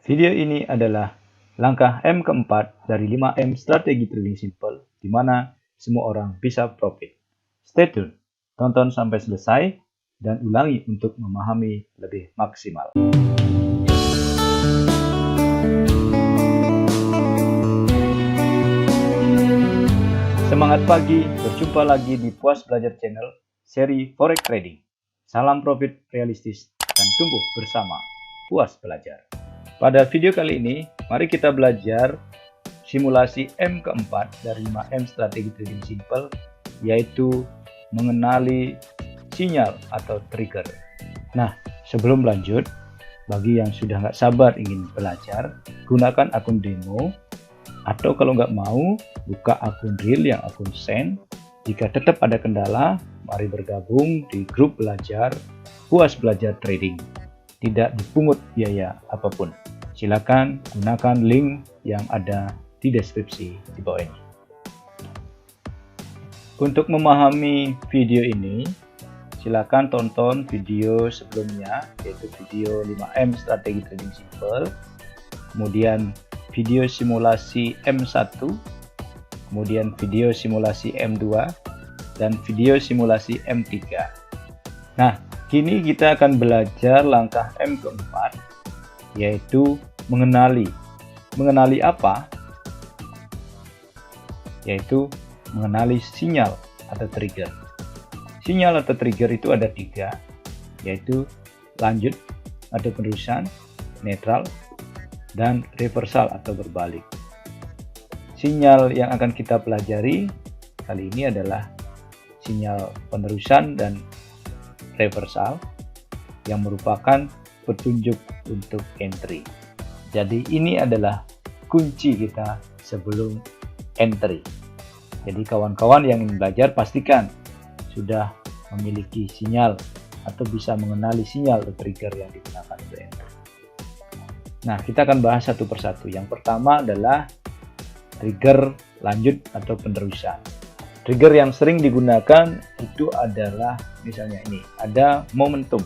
Video ini adalah langkah M keempat dari 5M strategi trading simple, di mana semua orang bisa profit. Stay tune, tonton sampai selesai, dan ulangi untuk memahami lebih maksimal. Semangat pagi, berjumpa lagi di Puas Belajar Channel, seri Forex Trading. Salam profit realistis dan tumbuh bersama Puas Belajar. Pada video kali ini, mari kita belajar simulasi M keempat dari 5M strategi trading simple, yaitu mengenali sinyal atau trigger. Nah, sebelum lanjut, bagi yang sudah nggak sabar ingin belajar, gunakan akun demo, atau kalau nggak mau, buka akun real yang akun send. Jika tetap ada kendala, mari bergabung di grup belajar Puas Belajar Trading. Tidak dipungut biaya apapun. Silakan gunakan link yang ada di deskripsi di bawah ini. Untuk memahami video ini, silakan tonton video sebelumnya, yaitu video 5M strategi trading simple, kemudian video simulasi M1, kemudian video simulasi M2, dan video simulasi M3. Nah, kini kita akan belajar langkah M keempat, yaitu mengenali. Mengenali apa? Yaitu mengenali sinyal atau trigger. Sinyal atau trigger itu ada 3, yaitu lanjut atau penerusan, netral, dan reversal atau berbalik. Sinyal yang akan kita pelajari kali ini adalah sinyal penerusan dan reversal yang merupakan petunjuk untuk entry. Jadi ini adalah kunci kita sebelum entry. Jadi kawan-kawan yang ingin belajar pastikan sudah memiliki sinyal atau bisa mengenali sinyal atau trigger yang digunakan untuk entry. Nah, kita akan bahas satu persatu. Yang pertama adalah trigger lanjut atau penerusan. Trigger yang sering digunakan itu adalah misalnya ini, ada momentum,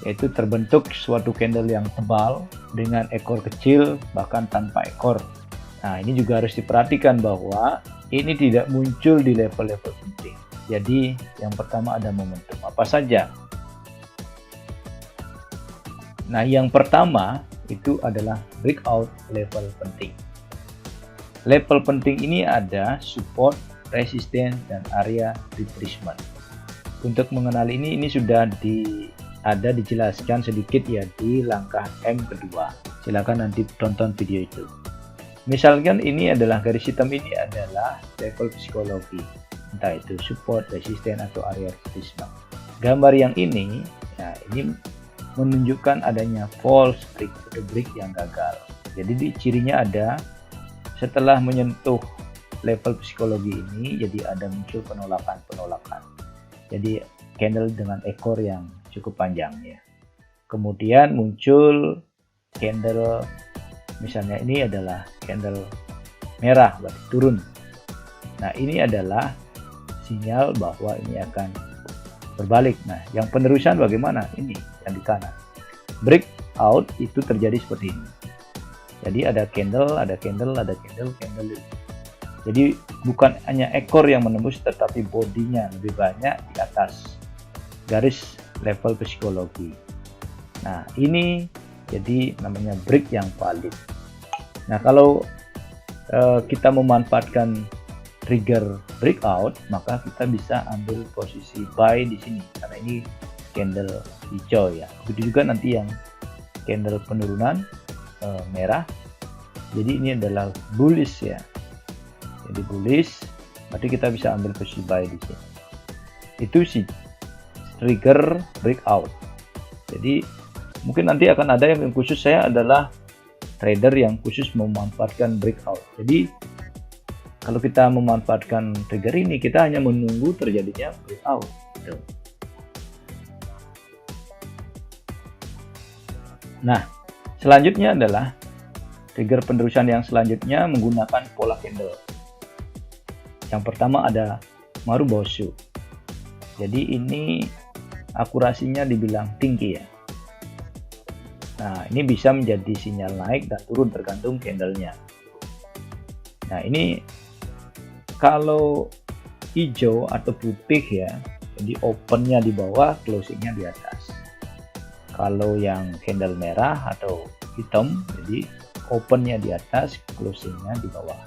yaitu terbentuk suatu candle yang tebal dengan ekor kecil bahkan tanpa ekor. Nah, ini juga harus diperhatikan bahwa ini tidak muncul di level-level penting. Jadi yang pertama ada momentum. Apa saja? Nah, yang pertama itu adalah breakout level penting. Level penting ini ada support, resisten, dan area retracement. Untuk mengenali ini sudah ada dijelaskan sedikit ya di langkah M kedua. Silakan nanti tonton video itu. Misalkan ini adalah garis hitam, ini adalah level psikologi, entah itu support, resisten, atau area retracement. Gambar yang ini, ya ini menunjukkan adanya false break atau break yang gagal. Jadi di cirinya ada setelah menyentuh level psikologi ini, jadi ada muncul penolakan. Jadi candle dengan ekor yang cukup panjang ya. Kemudian muncul candle, misalnya ini adalah candle merah berarti turun. Nah, ini adalah sinyal bahwa ini akan berbalik. Nah, yang penerusan bagaimana? Ini yang di kanan. Breakout itu terjadi seperti ini. Jadi ada candle. Jadi bukan hanya ekor yang menembus, tetapi bodinya lebih banyak di atas garis level psikologi. Nah, ini jadi namanya break yang valid. Nah, kalau kita memanfaatkan trigger breakout, maka kita bisa ambil posisi buy di sini karena ini candle hijau ya. Begitu juga nanti yang candle penurunan merah. Jadi ini adalah bullish ya. Jadi bullish, berarti kita bisa ambil posisi buy di sini. Itu sih trigger breakout. Jadi mungkin nanti akan ada yang khusus, saya adalah trader yang khusus memanfaatkan breakout. Jadi kalau kita memanfaatkan trigger ini, kita hanya menunggu terjadinya breakout. Nah, selanjutnya adalah trigger penerusan yang selanjutnya menggunakan pola candle. Yang pertama ada Marubosu. Jadi ini akurasinya dibilang tinggi ya. Nah, ini bisa menjadi sinyal naik dan turun tergantung candlenya. Nah, ini kalau hijau atau putih ya, jadi opennya di bawah, closingnya di atas. Kalau yang candle merah atau hitam, jadi opennya di atas, closingnya di bawah.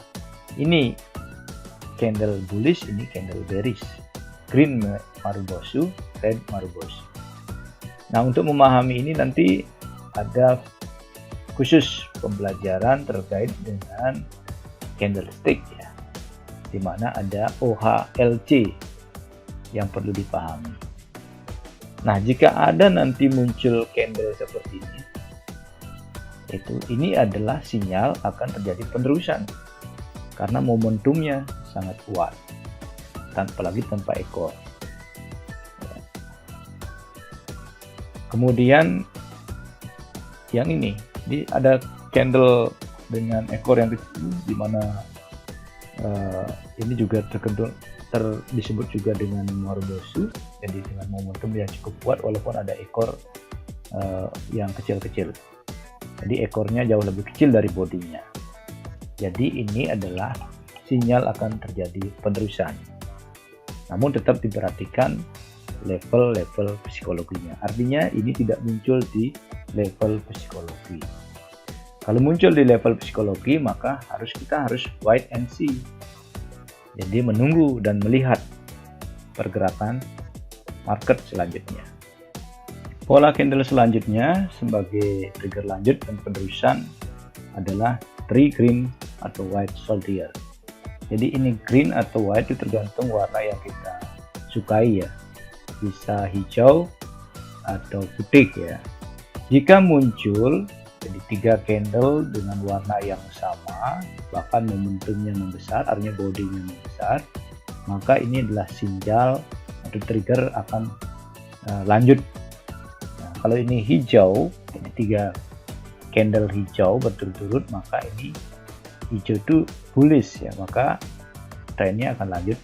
Ini candle bullish, ini candle bearish. Green Marubozu, red Marubozu. Nah, untuk memahami ini nanti ada khusus pembelajaran terkait dengan candlestick ya, di mana ada OHLC yang perlu dipahami. Nah, jika ada nanti muncul candle seperti ini adalah sinyal akan terjadi penerusan karena momentumnya sangat kuat, apalagi tanpa ekor. Kemudian yang ini ada candle dengan ekor yang kecil, di mana ini juga disebut juga dengan Marubozu, jadi dengan momentum yang cukup kuat walaupun ada ekor yang kecil-kecil. Jadi ekornya jauh lebih kecil dari bodinya. Jadi ini adalah sinyal akan terjadi penerusan. Namun tetap diperhatikan level-level psikologinya. Artinya ini tidak muncul di level psikologi. Kalau muncul di level psikologi, maka kita harus wait and see. Jadi menunggu dan melihat pergerakan market selanjutnya. Pola candle selanjutnya sebagai trigger lanjut dan penerusan adalah 3 green atau white soldier. Jadi ini green atau white itu tergantung warna yang kita sukai ya. Bisa hijau atau putih ya. Jika muncul jadi 3 candle dengan warna yang sama, bahkan momentumnya membesar, artinya bodinya membesar, maka ini adalah sinyal atau trigger akan lanjut. Nah, kalau ini hijau, jadi 3 candle hijau berturut-turut, maka ini hijau itu bullish ya, maka trennya akan lanjut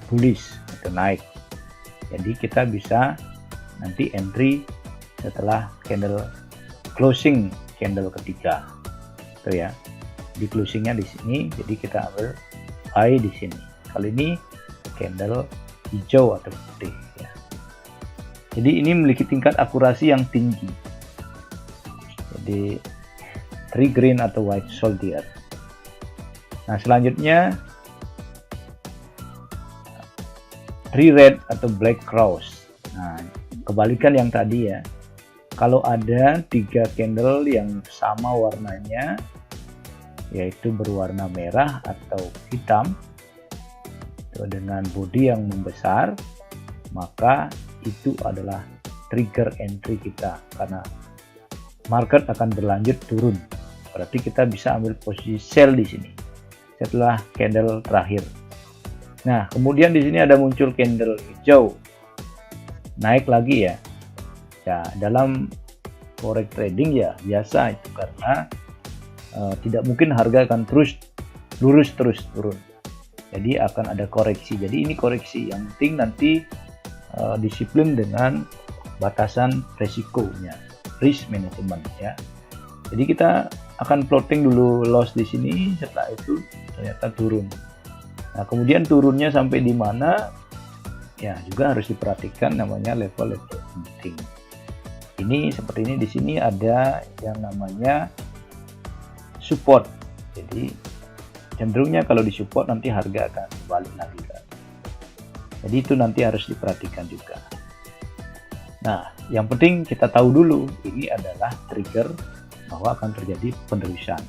bullish atau naik. Jadi kita bisa nanti entry setelah closing candle ketiga, tuh ya. Di closingnya di sini, jadi kita ambil buy di sini. Kali ini candle hijau atau putih ya. Jadi ini memiliki tingkat akurasi yang tinggi. Jadi 3 green atau white soldier. Nah, selanjutnya 3 red atau black cross. Nah, kebalikan yang tadi ya. Kalau ada 3 candle yang sama warnanya, yaitu berwarna merah atau hitam dengan body yang membesar, maka itu adalah trigger entry kita karena market akan berlanjut turun. Berarti kita bisa ambil posisi sell di sini setelah candle terakhir. Nah, kemudian di sini ada muncul candle hijau, naik lagi ya. Ya, dalam forex trading ya biasa itu karena tidak mungkin harga akan lurus terus turun. Jadi akan ada koreksi. Jadi ini koreksi, yang penting nanti disiplin dengan batasan resikonya, risk management ya. Jadi kita akan plotting dulu loss di sini, setelah itu ternyata turun. Nah, kemudian turunnya sampai di mana ya juga harus diperhatikan, namanya level-level penting. Ini seperti ini, di sini ada yang namanya support. Jadi cenderungnya kalau di support nanti harga akan balik lagi kan. Jadi itu nanti harus diperhatikan juga. Nah, yang penting kita tahu dulu ini adalah trigger bahwa akan terjadi penerusan.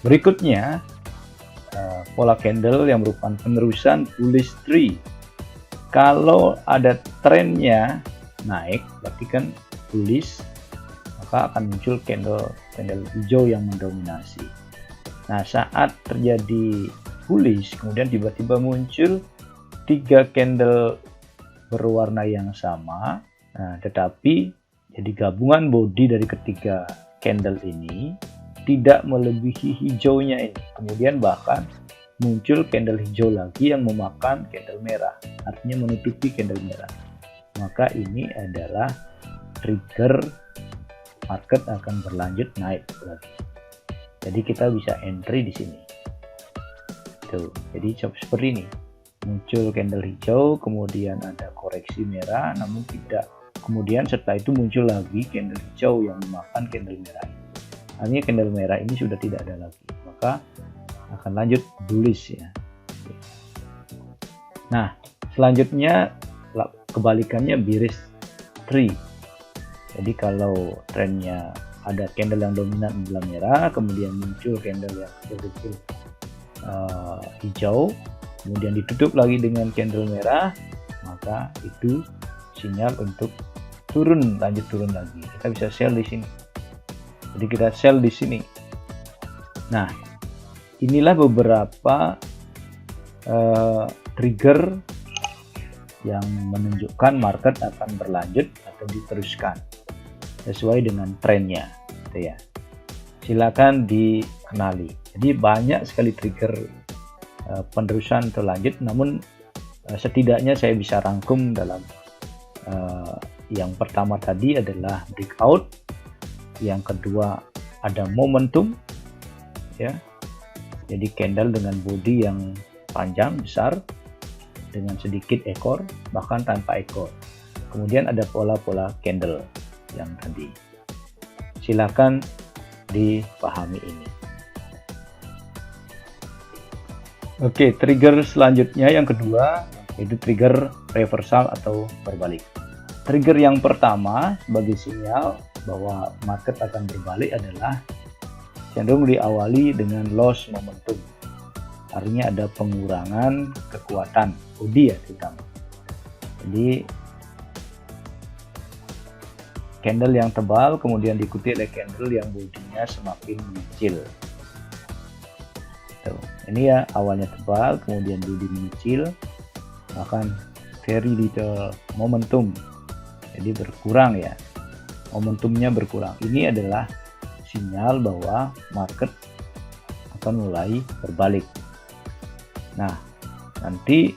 Berikutnya pola candle yang merupakan penerusan bullish tree. Kalau ada trennya naik, berarti kan bullish, maka akan muncul candle hijau yang mendominasi. Nah, saat terjadi bullish, kemudian tiba-tiba muncul 3 candle berwarna yang sama, nah, tetapi jadi gabungan body dari ketiga candle ini tidak melebihi hijaunya ini. Kemudian bahkan muncul candle hijau lagi yang memakan candle merah, artinya menutupi candle merah. Maka ini adalah trigger market akan berlanjut naik lagi. Jadi kita bisa entry di sini. Tuh, jadi seperti ini. Muncul candle hijau, kemudian ada koreksi merah, namun tidak. Kemudian setelah itu muncul lagi candle hijau yang memakan candle merah. Artinya candle merah ini sudah tidak ada lagi, maka akan lanjut bullish ya. Nah, selanjutnya kebalikannya bearish tree. Jadi kalau trennya ada candle yang dominan adalah merah, kemudian muncul candle yang kecil-kecil hijau, kemudian ditutup lagi dengan candle merah, maka itu sinyal untuk turun, lanjut turun lagi. Kita bisa sell di sini. Jadi kita sell di sini. Nah, inilah beberapa trigger yang menunjukkan market akan berlanjut atau diteruskan sesuai dengan trennya, gitu ya. Silakan dikenali. Jadi banyak sekali trigger penerusan atau lanjut, namun setidaknya saya bisa rangkum dalam yang pertama tadi adalah breakout, yang kedua ada momentum, ya. Jadi candle dengan body yang panjang besar dengan sedikit ekor, bahkan tanpa ekor. Kemudian ada pola-pola candle yang tadi. Silakan dipahami ini. Oke, trigger selanjutnya yang kedua yaitu trigger reversal atau berbalik. Trigger yang pertama sebagai sinyal bahwa market akan berbalik adalah cenderung diawali dengan loss momentum. Artinya ada pengurangan kekuatan body ya terutama. Jadi candle yang tebal kemudian diikuti oleh candle yang bodinya semakin mengecil. Tuh, ini ya awalnya tebal kemudian body mengecil, bahkan very little momentum. Jadi berkurang ya. Momentumnya berkurang. Ini adalah sinyal bahwa market akan mulai berbalik. Nah, nanti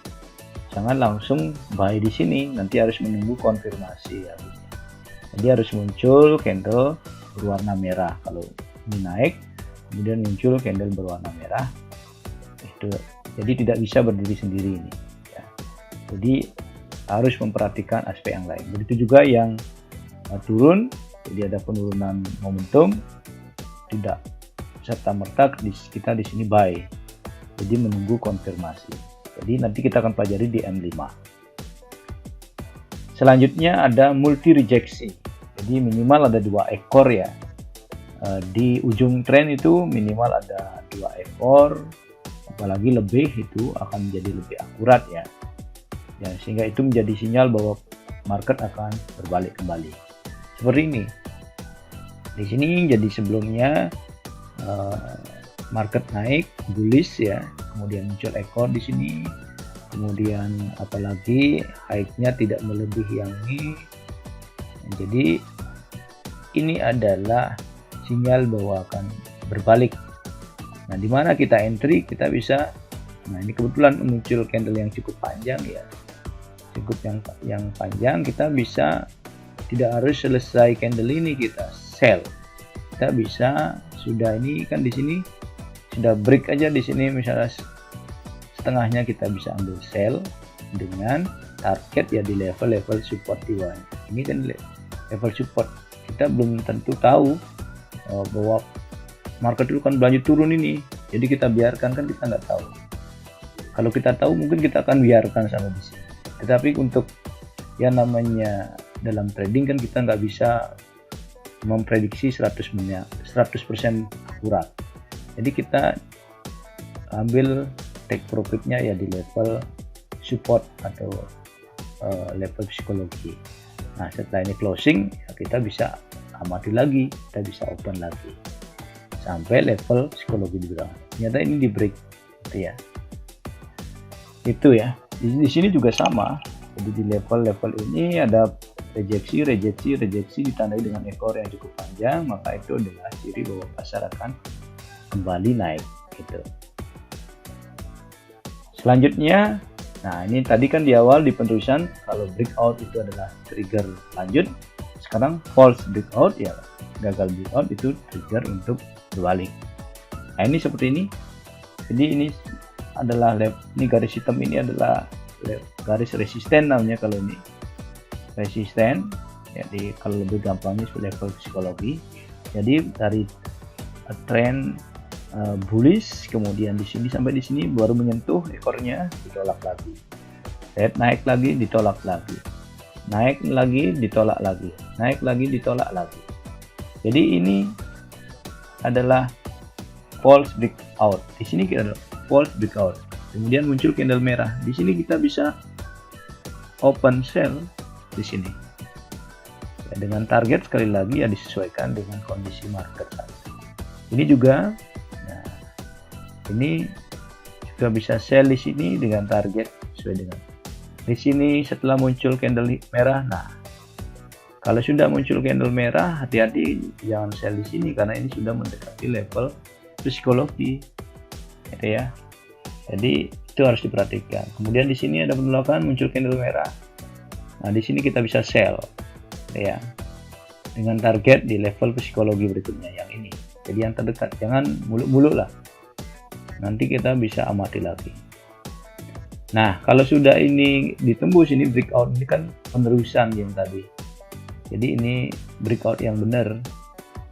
jangan langsung buy di sini, nanti harus menunggu konfirmasi ya. Jadi harus muncul candle berwarna merah kalau ini naik, kemudian muncul candle berwarna merah. Itu jadi tidak bisa berdiri sendiri ini. Ya. Jadi harus memperhatikan aspek yang lain. Begitu juga yang turun, jadi ada penurunan momentum, tidak serta merta kita di sini buy. Jadi menunggu konfirmasi. Jadi nanti kita akan pelajari di M5. Selanjutnya ada multi rejection. Jadi minimal ada 2 ekor ya. Di ujung tren itu minimal ada 2 ekor. Apalagi lebih itu akan menjadi lebih akurat ya. Ya, sehingga itu menjadi sinyal bahwa market akan berbalik kembali. Seperti ini. Di sini jadi sebelumnya market naik bullish ya, kemudian muncul ekor di sini, kemudian apalagi high-nya tidak melebihi yang ini. Jadi ini adalah sinyal bahwa akan berbalik. Nah, di mana kita entry kita bisa, nah ini kebetulan muncul candle yang cukup panjang ya, cukup yang panjang, kita bisa tidak harus selesai candle ini kita sell. Kita bisa sudah ini kan di sini sudah break aja di sini misalnya setengahnya kita bisa ambil sell dengan target ya di level support di bawah. Ini kan level support. Kita belum tentu tahu bahwa market itu kan berlanjut turun ini. Jadi kita biarkan, kan kita nggak tahu. Kalau kita tahu mungkin kita akan biarkan sampai di sini. Tetapi untuk yang namanya dalam trading kan kita nggak bisa memprediksi 100% akurat. Jadi kita ambil take profitnya ya di level support atau level psikologi. Nah, setelah ini closing ya kita bisa amati lagi, kita bisa open lagi sampai level psikologi di bawah. Ternyata ini di break gitu ya. Itu ya. Di sini juga sama. Jadi di level ini ada rejeksi ditandai dengan ekor yang cukup panjang, maka itu adalah ciri bahwa pasar akan kembali naik gitu. Selanjutnya, nah ini tadi kan di awal di penerusan kalau breakout itu adalah trigger lanjut. sekarang false breakout, ya gagal breakout itu trigger untuk berbalik. Nah ini seperti ini. Jadi ini adalah ini garis hitam, ini adalah garis resisten namanya kalau ini resisten. Jadi kalau lebih gampangnya level psikologi. Jadi dari tren bullish, kemudian di sini sampai di sini baru menyentuh ekornya, ditolak lagi. Naik lagi, ditolak lagi. Naik lagi, ditolak lagi. Naik lagi, ditolak lagi. Jadi ini adalah false breakout. Di sini kita ada false breakout. Kemudian muncul candle merah. Di sini kita bisa open sell di sini. Ya, dengan target sekali lagi ya disesuaikan dengan kondisi market saat ini juga. Nah, ini juga bisa sell di sini dengan target sesuai dengan di sini setelah muncul candle merah. Nah, kalau sudah muncul candle merah, hati-hati jangan sell di sini karena ini sudah mendekati level psikologi, gitu ya. Jadi itu harus diperhatikan. Kemudian di sini ada penolakan, muncul candle merah. Nah, di sini kita bisa sell, ya, dengan target di level psikologi berikutnya yang ini. Jadi yang terdekat, jangan muluk-muluk lah. Nanti kita bisa amati lagi. Nah, kalau sudah ini ditembus, ini breakout, ini kan penerusan yang tadi. Jadi ini breakout yang benar.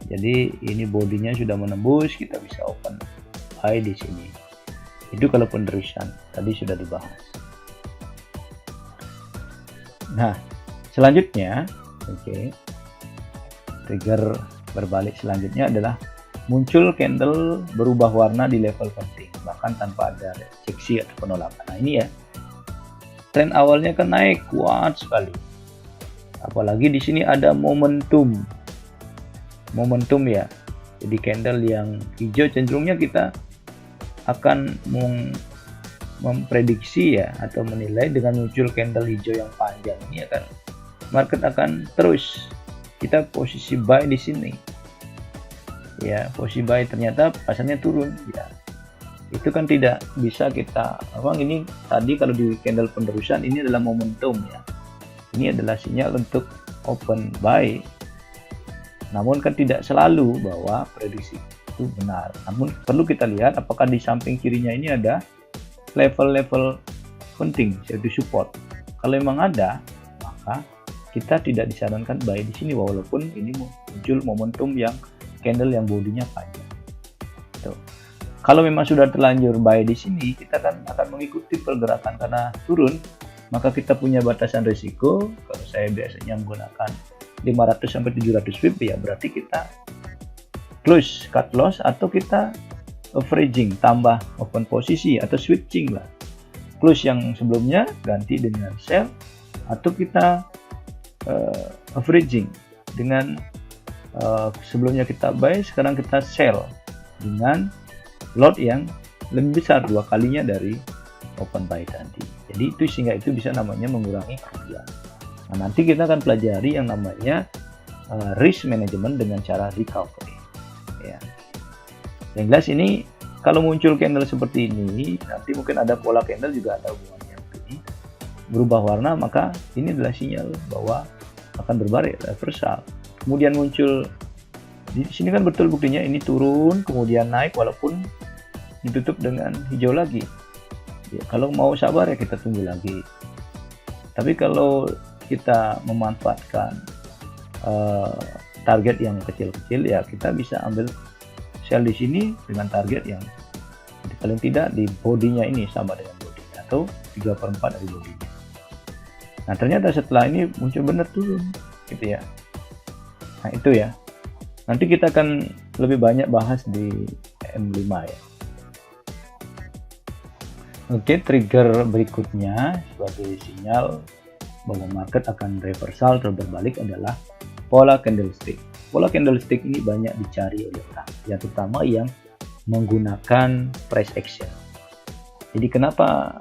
Jadi ini bodinya sudah menembus, kita bisa open buy di sini. Itu kalau penerusan, tadi sudah dibahas. Nah, selanjutnya, trigger berbalik selanjutnya adalah muncul candle berubah warna di level penting, bahkan tanpa ada rejeksi atau penolakan. Nah ini ya, tren awalnya kan naik kuat sekali, apalagi di sini ada momentum ya. Jadi candle yang hijau cenderungnya kita akan memprediksi ya, atau menilai dengan muncul candle hijau yang panjang ini akan market akan terus kita posisi buy di sini. Ya, posisi buy, ternyata pasarnya turun ya. Itu kan tidak bisa kita, ini tadi kalau di candle penerusan ini adalah momentum ya. Ini adalah sinyal untuk open buy. Namun kan tidak selalu bahwa prediksi itu benar. Namun perlu kita lihat apakah di samping kirinya ini ada level-level penting yaitu support. Kalau memang ada, maka kita tidak disarankan buy di sini walaupun ini muncul momentum yang candle yang bodinya panjang. Tuh. Kalau memang sudah terlanjur buy di sini, kita kan akan mengikuti pergerakan karena turun, maka kita punya batasan risiko. Kalau saya biasanya menggunakan 500 sampai 700 pip ya, berarti kita close cut loss atau kita averaging, tambah open posisi atau switching lah. Close yang sebelumnya ganti dengan sell atau kita averaging dengan sebelumnya kita buy, sekarang kita sell dengan lot yang lebih besar 2 kalinya dari open buy tadi. Jadi itu sehingga itu bisa namanya mengurangi kerugian. Nah, nanti kita akan pelajari yang namanya risk management dengan cara recovery. Ya. Yang jelas ini kalau muncul candle seperti ini, nanti mungkin ada pola candle juga ada hubungannya. Ini berubah warna, maka ini adalah sinyal bahwa akan berbalik reversal. Kemudian muncul di sini kan betul buktinya ini turun kemudian naik walaupun ditutup dengan hijau lagi. Ya, kalau mau sabar ya kita tunggu lagi. Tapi kalau kita memanfaatkan target yang kecil-kecil ya kita bisa ambil sell di sini dengan target yang paling tidak di bodinya ini sama dengan bodinya atau 3/4 dari bodinya. Nah ternyata setelah ini muncul benar turun gitu ya. Nah itu ya, nanti kita akan lebih banyak bahas di M5 ya. Oke, trigger berikutnya sebagai sinyal bahwa market akan reversal atau berbalik adalah pola candlestick. Pola candlestick ini banyak dicari oleh orang, yang terutama yang menggunakan price action. Jadi kenapa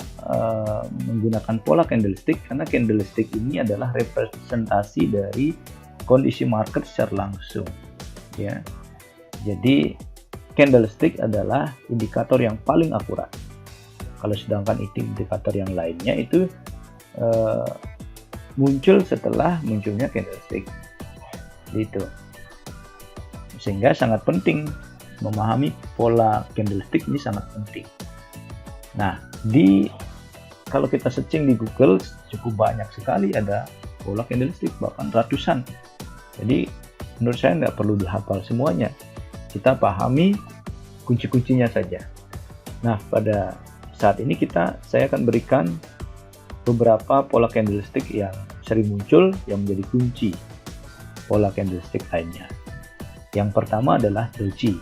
menggunakan pola candlestick? Karena candlestick ini adalah representasi dari kondisi market secara langsung ya. Jadi candlestick adalah indikator yang paling akurat. Kalau sedangkan itu indikator yang lainnya itu muncul setelah munculnya candlestick. seperti itu. Sehingga sangat penting memahami pola candlestick ini, sangat penting. Nah, kalau kita searching di Google cukup banyak sekali ada pola candlestick, bahkan ratusan. Jadi menurut saya nggak perlu dihafal semuanya, kita pahami kunci-kuncinya saja. Nah, pada saat ini saya akan berikan beberapa pola candlestick yang sering muncul yang menjadi kunci pola candlestick lainnya. Yang pertama adalah doji.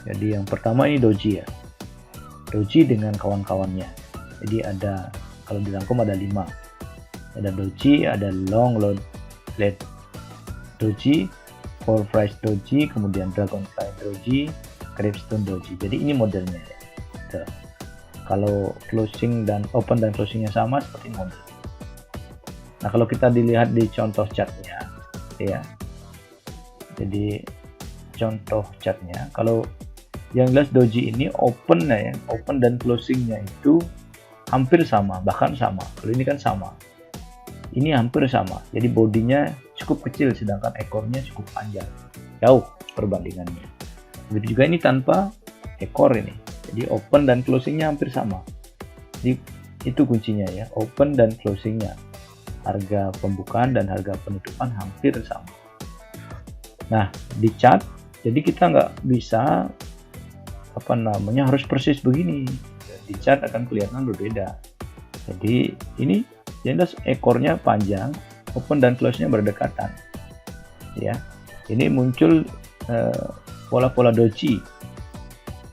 Jadi yang pertama ini doji ya. Doji dengan kawan-kawannya. Jadi kalau dirangkum ada 5. Ada doji, ada long lead doji, call price doji, kemudian dragonfly doji, capstone doji. Jadi ini modelnya ya. Tuh. Kalau closing dan open dan closingnya sama seperti model. Nah, kalau kita dilihat di contoh chartnya ya. Jadi contoh chartnya, kalau yang jelas doji ini open dan closingnya itu hampir sama, bahkan sama. Kalau ini kan sama, ini hampir sama. Jadi bodinya cukup kecil, sedangkan ekornya cukup panjang, jauh perbandingannya. Begitu juga ini tanpa ekor ini. Jadi open dan closingnya hampir sama. Jadi itu kuncinya ya, open dan closingnya, harga pembukaan dan harga penutupan hampir sama. Nah, di chart, jadi kita nggak bisa harus persis begini. Di chart akan kelihatan berbeda. Jadi ini jelas ekornya panjang, open dan close-nya berdekatan. Ya, ini muncul pola-pola doji.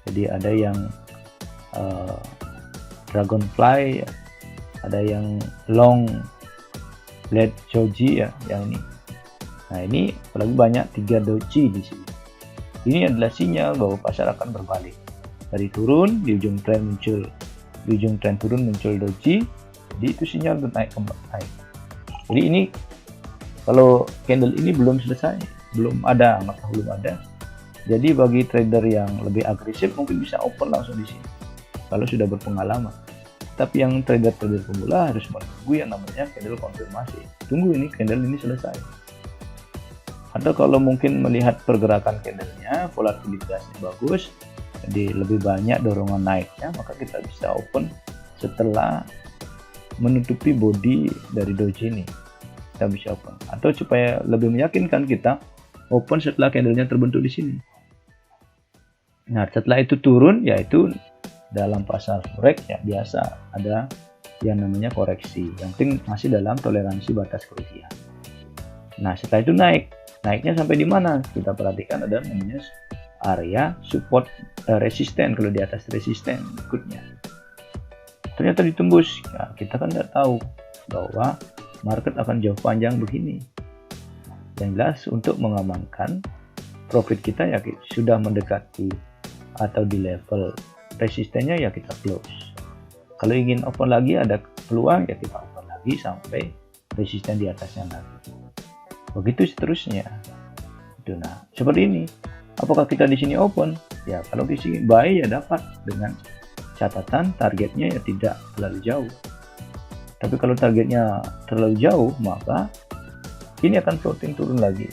Jadi ada yang dragonfly, ada yang long lead doji ya, yang ini. Nah, ini apalagi banyak 3 doji di sini. Ini adalah sinyal bahwa pasar akan berbalik. Dari turun, di ujung tren turun muncul doji, jadi itu sinyal untuk naik kembali. Jadi ini kalau candle ini belum selesai, belum ada. Jadi bagi trader yang lebih agresif mungkin bisa open langsung di sini kalau sudah berpengalaman. Tapi yang trader pemula harus menunggu yang namanya candle konfirmasi. Tunggu ini candle ini selesai. Atau kalau mungkin melihat pergerakan candlenya, volatilitasnya bagus, jadi lebih banyak dorongan naiknya, maka kita bisa open setelah menutupi body dari doji ini. Kita bisa open. Atau supaya lebih meyakinkan, kita open setelah candlenya terbentuk di sini. Nah, setelah itu turun, yaitu dalam pasar forex ya biasa ada yang namanya koreksi. Yang penting masih dalam toleransi batas kerugian. Nah, setelah itu naiknya sampai di mana? Kita perhatikan ada namanya area support resisten. Kalau di atas resisten berikutnya ternyata ditembus. Ya, kita kan nggak tahu bahwa market akan jauh panjang begini. Yang jelas untuk mengamankan profit kita ya sudah mendekati atau di level resistennya ya kita close. Kalau ingin open lagi ada peluang ya kita open lagi sampai resisten di atasnya lagi. Begitu seterusnya. Itu nah, seperti ini. Apakah kita di sini open? Ya, kalau di sini buy ya dapat dengan catatan targetnya ya tidak terlalu jauh. Tapi kalau targetnya terlalu jauh, maka ini akan floating turun lagi.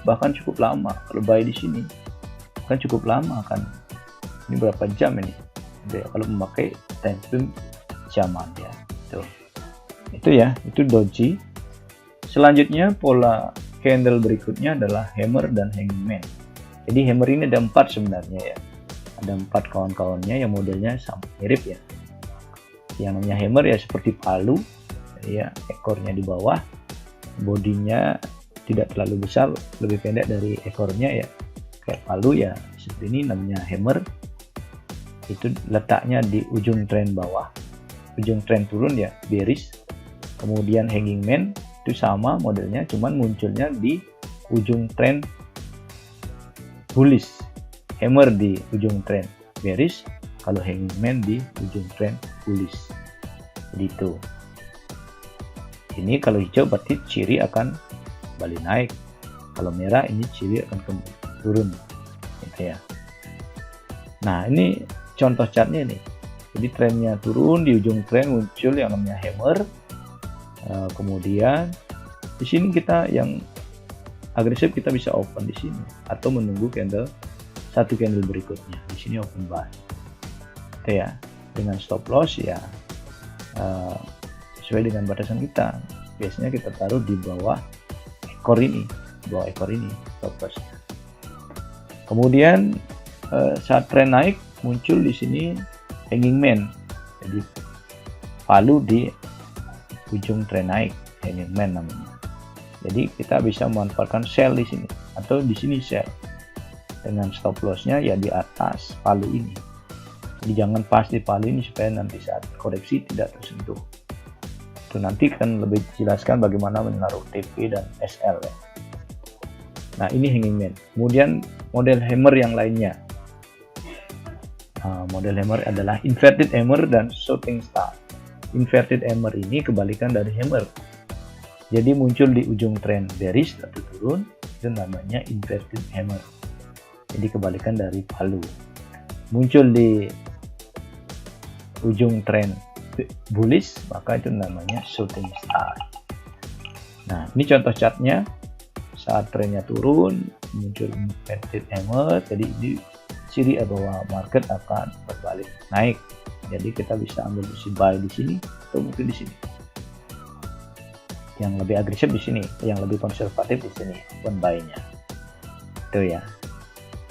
Bahkan cukup lama. Kalau buy di sini kan cukup lama kan. Ini berapa jam ini? Jadi, kalau memakai time frame jaman ya. Tuh. Itu ya, itu doji. Selanjutnya pola candle berikutnya adalah hammer dan hangman. Jadi hammer ini ada 4 sebenarnya ya. Ada 4 kawan-kawannya yang modelnya sama mirip ya. Yang namanya hammer ya seperti palu ya, ekornya di bawah, bodinya tidak terlalu besar, lebih pendek dari ekornya ya, kayak palu ya, seperti ini namanya hammer. Itu letaknya di ujung tren bawah, ujung tren turun ya bearish. Kemudian hanging man itu sama modelnya, cuman munculnya di ujung tren bullish. Hammer di ujung tren bearish, kalau hanging man di ujung tren bullish. Jadi itu. Ini kalau hijau berarti ciri akan kembali naik. Kalau merah ini ciri akan kembali turun. Gitu ya. Nah, ini contoh chartnya nih. Jadi trennya turun, di ujung tren muncul yang namanya hammer. Kemudian Di sini kita yang agresif kita bisa open di sini atau menunggu satu candle berikutnya. Di sini open buy. Oke ya, dengan stop loss ya sesuai dengan batasan kita. Biasanya kita taruh di bawah ekor ini, stop loss. Kemudian saat tren naik muncul di sini hanging man. Jadi palu di ujung tren naik, hanging man namanya. Jadi kita bisa memanfaatkan sell di sini atau di sini sell dengan stop lossnya ya di atas palu ini. Jadi jangan pas di palu ini supaya nanti saat koreksi tidak tersentuh. Itu nanti kan lebih jelaskan bagaimana menaruh TP dan SL ya. Nah ini hanging man. Kemudian model hammer yang lainnya. Model hammer adalah inverted hammer dan shooting star. Inverted hammer ini kebalikan dari hammer. Jadi muncul di ujung tren bearish atau turun, itu namanya inverted hammer. Jadi kebalikan dari palu. Muncul di ujung tren bullish, maka itu namanya shooting star. Nah, ini contoh chartnya. Saat trennya turun, muncul inverted hammer. Jadi ini ciri bahwa market akan berbalik naik. Jadi kita bisa ambil posisi buy di sini atau mungkin di sini. Yang lebih agresif di sini, yang lebih konservatif di sini, open buy-nya. Itu ya.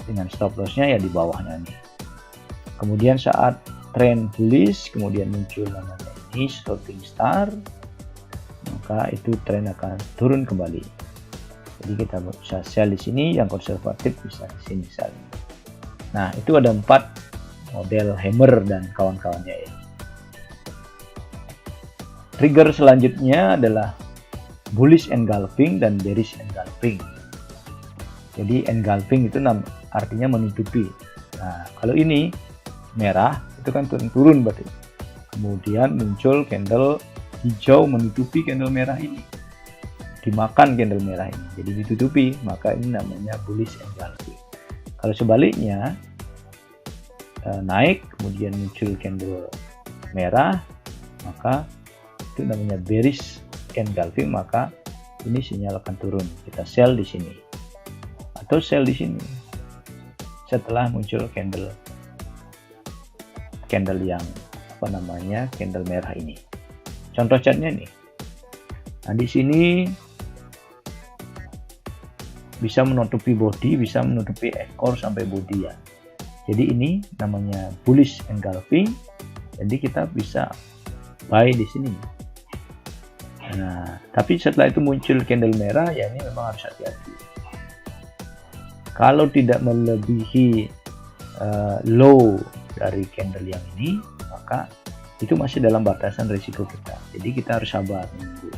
Dengan stop loss-nya ya di bawahnya nih. Kemudian saat tren bullish, kemudian muncul namanya ini shooting star, maka itu tren akan turun kembali. Jadi kita bisa sell di sini, yang konservatif bisa di sini sell. Nah, itu ada 4 model hammer dan kawan-kawannya ya. Trigger selanjutnya adalah bullish engulfing dan bearish engulfing. Jadi engulfing itu artinya menutupi. Nah, kalau ini merah itu kan turun berarti. Kemudian muncul candle hijau menutupi candle merah ini. Dimakan candle merah ini. Jadi ditutupi, maka ini namanya bullish engulfing. Kalau sebaliknya naik kemudian muncul candle merah, maka itu namanya bearish engulfing, maka ini sinyal akan turun. Kita sell di sini atau sell di sini setelah muncul candle yang candle merah ini. Contoh chartnya nih. Nah, di sini bisa menutupi body, bisa menutupi ekor sampai body ya. Jadi ini namanya bullish engulfing. Jadi kita bisa buy di sini. Nah, tapi setelah itu muncul candle merah, ya ini memang harus hati-hati. Kalau tidak melebihi low dari candle yang ini, maka itu masih dalam batasan risiko kita. Jadi kita harus sabar menunggu.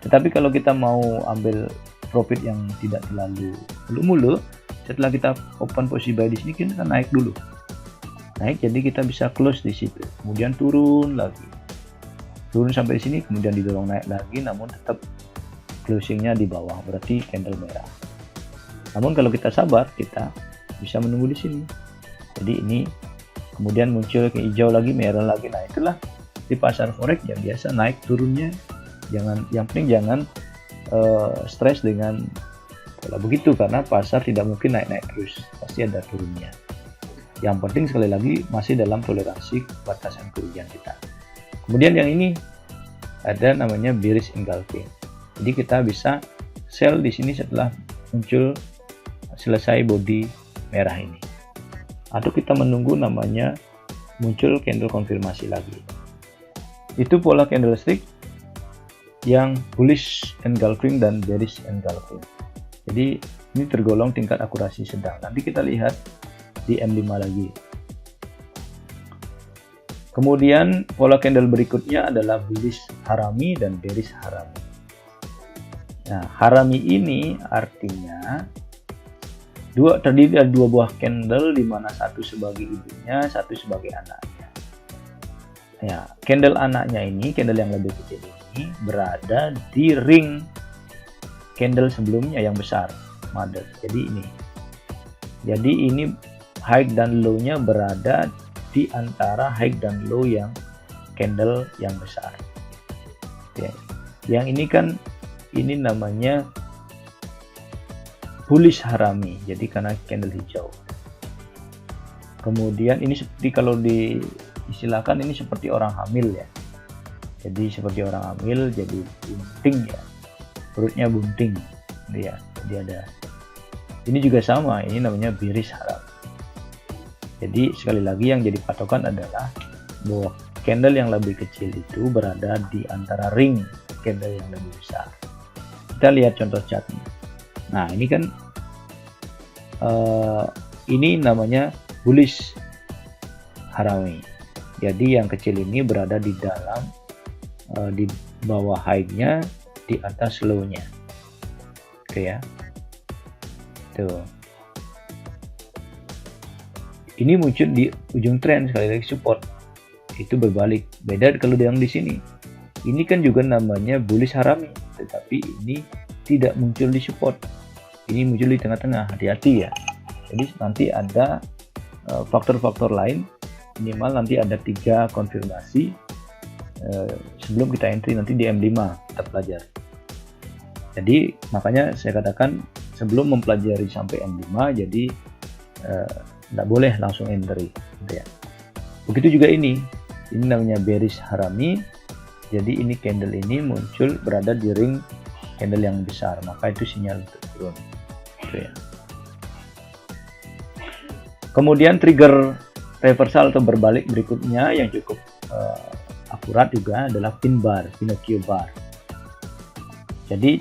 Tetapi kalau kita mau ambil profit yang tidak terlalu mulu-mulu, setelah kita open posisi buy di sini, kita naik dulu. Naik, jadi kita bisa close di situ. Kemudian turun lagi. Turun sampai di sini, kemudian didorong naik lagi, namun tetap closingnya di bawah, berarti candle merah. Namun kalau kita sabar, kita bisa menunggu di sini. Jadi ini kemudian muncul ke hijau lagi, merah lagi. Nah, itulah di pasar forex yang biasa naik turunnya. Yang penting jangan stres dengan pola begitu, karena pasar tidak mungkin naik-naik terus, pasti ada turunnya. Yang penting sekali lagi masih dalam toleransi batasan kerugian kita. Kemudian yang ini ada namanya bearish engulfing. Jadi kita bisa sell di sini setelah muncul selesai body merah ini. Atau kita menunggu namanya muncul candle konfirmasi lagi. Itu pola candlestick yang bullish engulfing dan bearish engulfing. Jadi ini tergolong tingkat akurasi sedang. Nanti kita lihat di M5 lagi. Kemudian pola candle berikutnya adalah bullish harami dan bearish harami. Nah, harami ini artinya terdiri dari 2 buah candle, di mana satu sebagai ibunya, satu sebagai anaknya. Ya, candle anaknya ini, candle yang lebih kecil ini berada di ring candle sebelumnya yang besar, mother. Jadi ini high dan low-nya berada di antara high dan low yang candle yang besar. Oke. Yang ini kan ini namanya bullish harami, jadi karena candle hijau. Kemudian ini seperti kalau diistilahkan ini seperti orang hamil ya, jadi seperti orang hamil, jadi bunting ya, perutnya bunting ya. Jadi ada, ini juga sama, ini namanya bearish harami. Jadi sekali lagi yang jadi patokan adalah bahwa candle yang lebih kecil itu berada di antara ring candle yang lebih besar. Kita lihat contoh chartnya. Nah ini kan ini namanya bullish harami. Jadi yang kecil ini berada di dalam di bawah high-nya, di atas low-nya. Oke ya. Tuh. Ini muncul di ujung tren, sekali lagi support. Itu berbalik. Beda kalau yang di sini. Ini kan juga namanya bullish harami, tetapi ini tidak muncul di support. Ini muncul di tengah-tengah. Hati-hati ya. Jadi nanti ada faktor-faktor lain, minimal nanti ada 3 konfirmasi sebelum kita entry nanti di M5 kita pelajari. Jadi makanya saya katakan sebelum mempelajari sampai M5, jadi tidak boleh langsung entry gitu ya. Begitu juga ini namanya bearish harami. Jadi ini candle ini muncul berada di ring candle yang besar, maka itu sinyal untuk turun gitu ya. Kemudian trigger reversal atau berbalik berikutnya yang cukup akurat juga adalah pin bar, Pinocchio bar. Jadi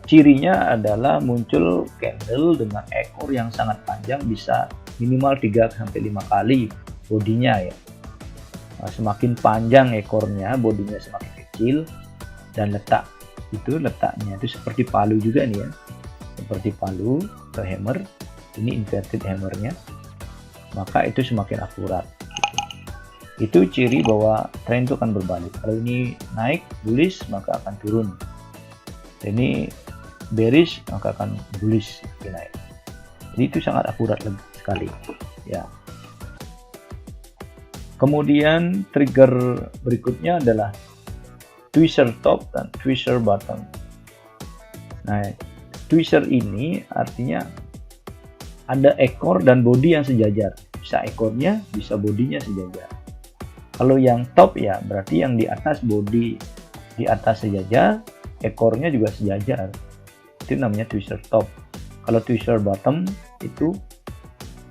cirinya adalah muncul candle dengan ekor yang sangat panjang, bisa minimal 3-5 kali bodinya ya. Semakin panjang ekornya, bodinya semakin kecil, dan letaknya itu seperti palu juga nih ya, seperti palu atau hammer. Ini inverted hammernya, maka itu semakin akurat. Itu ciri bahwa tren itu akan berbalik. Kalau ini naik bullish maka akan turun. Ini bearish maka akan bullish naik. Jadi itu sangat akurat sekali ya. Kemudian trigger berikutnya adalah tweezer top dan tweezer bottom. Nah, tweezer ini artinya ada ekor dan bodi yang sejajar. Bisa ekornya, bisa bodinya sejajar. Kalau yang top ya berarti yang di atas, bodi di atas sejajar, ekornya juga sejajar. Itu namanya tweezer top. Kalau tweezer bottom itu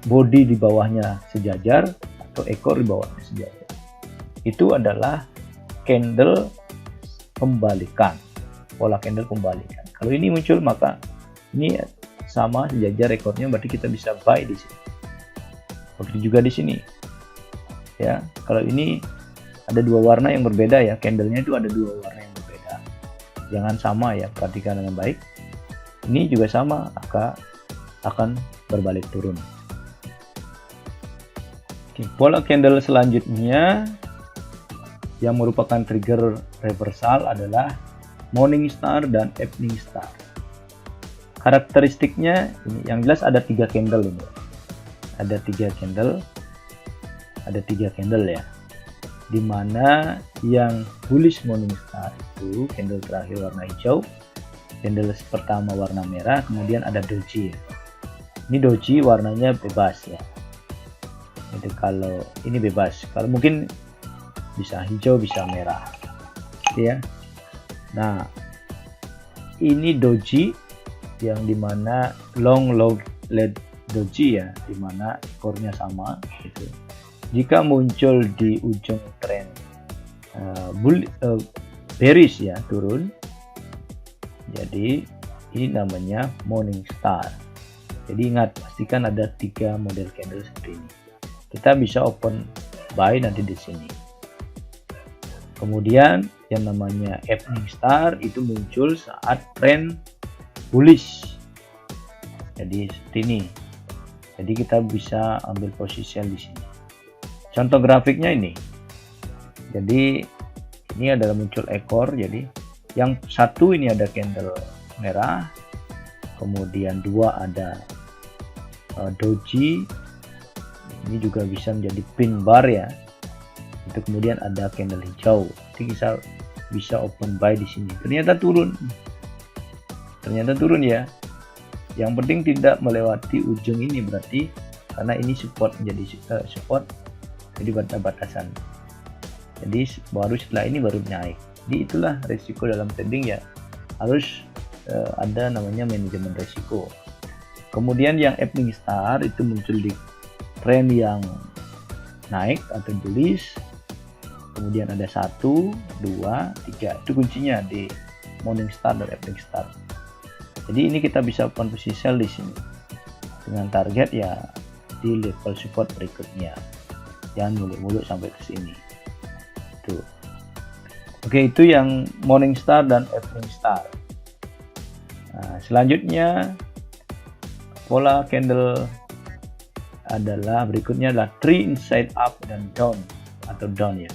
bodi di bawahnya sejajar atau ekor di bawahnya sejajar. Itu adalah candle pembalikan, pola candle pembalikan. Kalau ini muncul maka ini sama sejajar ekornya, berarti kita bisa buy di sini. Begitu juga di sini. Ya, kalau ini ada 2 warna yang berbeda ya, candlenya itu ada 2 warna yang berbeda. Jangan sama ya, perhatikan dengan baik. Ini juga sama, akan berbalik turun. Oke, pola candle selanjutnya yang merupakan trigger reversal adalah morning star dan evening star. Karakteristiknya ini, yang jelas ada 3 candle ini. Ada 3 candle ya. Dimana yang bullish morning star itu candle terakhir warna hijau, candle pertama warna merah, kemudian ada doji ya. Ini doji warnanya bebas ya. Itu kalau ini bebas. Kalau mungkin bisa hijau, bisa merah. Ya. Nah, ini doji yang dimana long lead doji ya, dimana ekornya sama gitu. Jika muncul di ujung tren bearish ya, turun, jadi ini namanya morning star. Jadi ingat, pastikan ada 3 model candle seperti ini. Kita bisa open buy nanti di sini. Kemudian yang namanya evening star itu muncul saat tren bullish. Jadi seperti ini. Jadi kita bisa ambil posisi di sini. Contoh grafiknya ini. Jadi ini adalah muncul ekor. Jadi yang satu ini ada candle merah, kemudian 2 ada doji. Ini juga bisa menjadi pin bar ya. Itu kemudian ada candle hijau. Jadi kita bisa open buy di sini. Ternyata turun. ternyata turun ya. Yang penting tidak melewati ujung ini, berarti karena ini support, jadi support, jadi batasan. Jadi baru setelah ini baru naik. Jadi itulah resiko dalam trading ya, harus ada namanya manajemen resiko. Kemudian yang evening star itu muncul di tren yang naik atau bullish. Kemudian ada 1, 2, 3, itu kuncinya di morning star dan evening star. Jadi ini kita bisa open posisi sell di sini dengan target ya di level support berikutnya. Jangan muluk-muluk sampai ke sini. Tuh. Oke, itu yang morning star dan evening star. Nah, selanjutnya pola candle adalah berikutnya adalah tree inside up dan down atau down ya.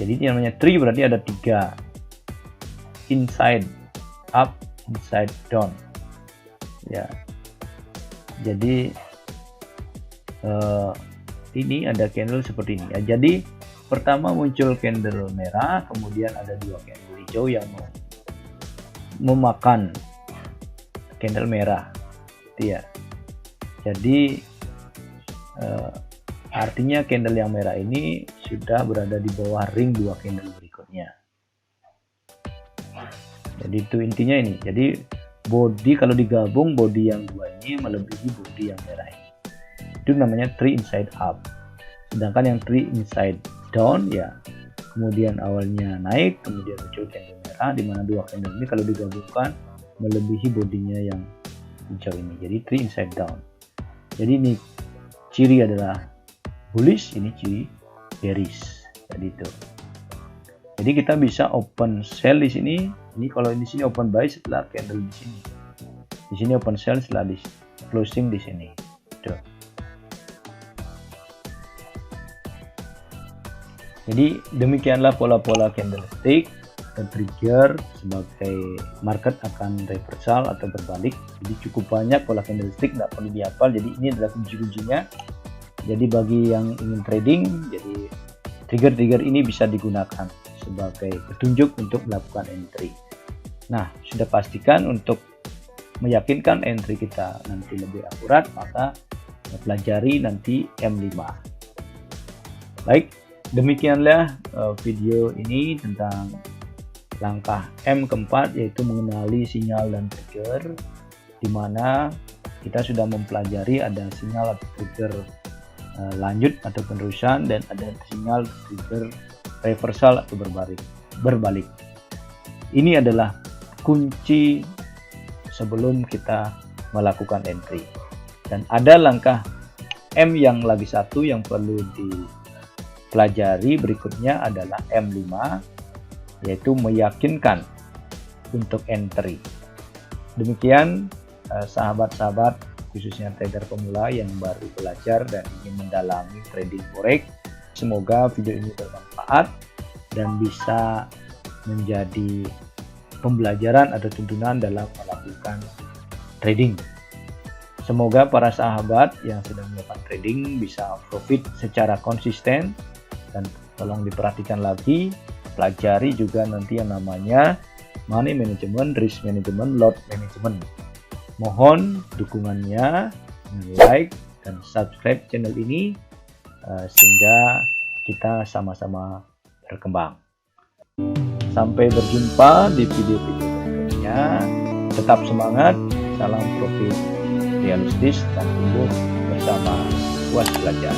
Jadi ini namanya tree berarti ada 3, inside up, inside down ya. Jadi ini ada candle seperti ini ya. Jadi pertama muncul candle merah, kemudian ada 2 candle hijau yang memakan candle merah ya. Jadi artinya candle yang merah ini sudah berada di bawah ring 2 candle berikutnya. Jadi itu intinya ini. Jadi body kalau digabung, body yang 2 ini melebihi body yang merah ini. Itu namanya tree inside up. Sedangkan yang tree inside down ya, kemudian awalnya naik, kemudian muncul candle merah, di mana 2 candle ini kalau digabungkan melebihi bodinya yang hijau ini. Jadi tree inside down. Jadi ini ciri adalah bullish, ini ciri bearish. Jadi itu. Jadi kita bisa open sell di sini. Ini kalau di sini open buy setelah candle di sini. Di sini open sell setelah di closing di sini. Tuh. Jadi demikianlah pola-pola candlestick dan trigger sebagai market akan reversal atau berbalik. Jadi cukup banyak pola candlestick, nggak perlu dihafal. Jadi ini adalah kunci-kuncinya. Jadi bagi yang ingin trading, jadi trigger-trigger ini bisa digunakan sebagai petunjuk untuk melakukan entry. Nah, sudah pastikan untuk meyakinkan entry kita nanti lebih akurat, maka pelajari nanti M5. Baik, demikianlah video ini tentang langkah M keempat, yaitu mengenali sinyal dan trigger, di mana kita sudah mempelajari ada sinyal atau trigger lanjut atau penerusan, dan ada sinyal trigger reversal atau berbalik. Ini adalah kunci sebelum kita melakukan entry. Dan ada langkah M yang lagi satu yang perlu dipelajari berikutnya adalah M5, yaitu meyakinkan untuk entry. Demikian sahabat-sahabat, khususnya trader pemula yang baru belajar dan ingin mendalami trading forex. Semoga video ini bermanfaat dan bisa menjadi pembelajaran atau tuntunan dalam melakukan trading. Semoga para sahabat yang sedang melakukan trading bisa profit secara konsisten, dan tolong diperhatikan lagi, pelajari juga nanti yang namanya money management, risk management, lot management. Mohon dukungannya, like dan subscribe channel ini sehingga kita sama-sama berkembang. Sampai berjumpa di video-video berikutnya. Tetap semangat, salam profit realistis dan tumbuh bersama puas belajar.